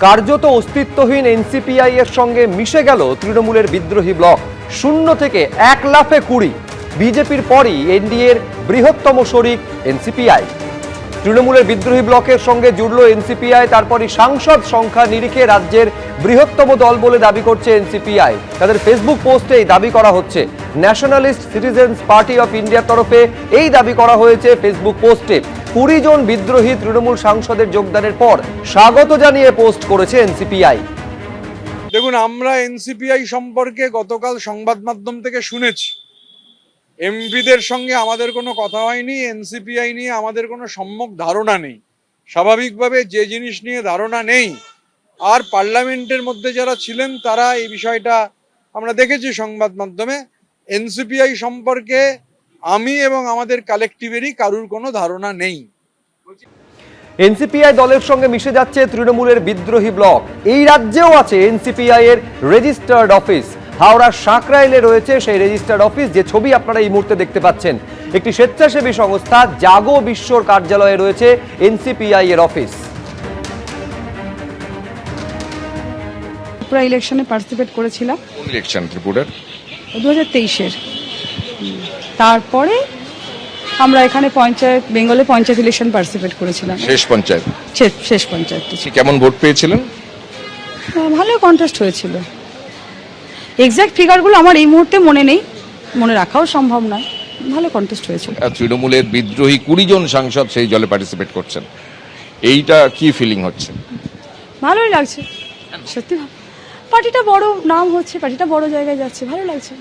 কার্যত অস্তিত্বহীন এনসিপিআই এর সঙ্গে মিশে গেল তৃণমূলের বিদ্রোহী ব্লক। 0 থেকে 1 লাফে 20। বিজেপির পরই এনডিএর বৃহত্তম শরিক এনসিপিআই। তৃণমূলের বিদ্রোহী ব্লকের সঙ্গে জুড়ল এনসিপিআই। তারপরই সাংসদ সংখ্যা নিরিখে রাজ্যের বৃহত্তম দল বলে দাবি করছে এনসিপিআই। তাদের ফেসবুক পোস্টে এই দাবি করা হচ্ছে। ন্যাশনালিস্ট সিটিজেন্স পার্টি অফ ইন্ডিয়ার তরফে এই দাবি করা হয়েছে ফেসবুক পোস্টে। 20 জন বিদ্রোহী তৃণমূল সাংসদের যোগদানের পর স্বাগত জানিয়ে পোস্ট করেছে এনসিপিআই। দেখুন, আমরা এনসিপিআই সম্পর্কে গতকাল সংবাদ মাধ্যম থেকে শুনেছি। এমপিদের সঙ্গে আমাদের কোনো কথা হয়নি, এনসিপিআই নিয়ে আমাদের কোনো সম্যক ধারণা নেই। স্বাভাবিকভাবে যে জিনিস নিয়ে ধারণা নেই, আর পার্লামেন্টের মধ্যে যারা ছিলেন তারা এই বিষয়টা আমরা দেখেছি সংবাদ মাধ্যমে। এনসিপিআই সম্পর্কে আমি এবং আমাদের কালেকটিভেরই কারুর কোনো ধারণা নেই। এনসিপিআই দলের সঙ্গে মিশে যাচ্ছে তৃণমূলের বিদ্রোহী ব্লক। এই রাজ্যেও আছে এনসিপিআই এর রেজিস্টার্ড অফিস। হাওড়ার সাঁকরাইলে রয়েছে সেই রেজিস্টার্ড অফিস, যে ছবি আপনারা এই মুহূর্তে দেখতে পাচ্ছেন। একটি স্বেচ্ছাসেবী সংস্থা জাগো বিশ্বর কার্যালয়ে রয়েছে এনসিপিআই এর অফিস। ত্রিপুরা ইলেকশনে পার্টিসিপেট করেছিলাম। কোন ইলেকশন? ত্রিপুরার 2023-এর। তারপরে আমরা এখানে বেঙ্গলে পঞ্চায়েত ইলেকশন পার্টিসিপেট করেছিলাম। শেষ পঞ্চায়েত। শেষ পঞ্চায়েত। কেমন ভোট পেয়েছিলেন? ভালো কন্টেস্ট হয়েছিল। এক্সাক্ট ফিগারগুলো আমার এই মুহূর্তে মনে নেই, মনে রাখাও সম্ভব নয়। ভালো কন্টেস্ট হয়েছিল। তৃণমূলের বিদ্রোহী 20 জন সাংসদ সেই দলে পার্টিসিপেট করছেন, এইটা কি ফিলিং হচ্ছে? ভালোই লাগছে, সত্যি। পার্টিটা বড় নাম হচ্ছে, পার্টিটা বড় জায়গায় যাচ্ছে, ভালো লাগছে।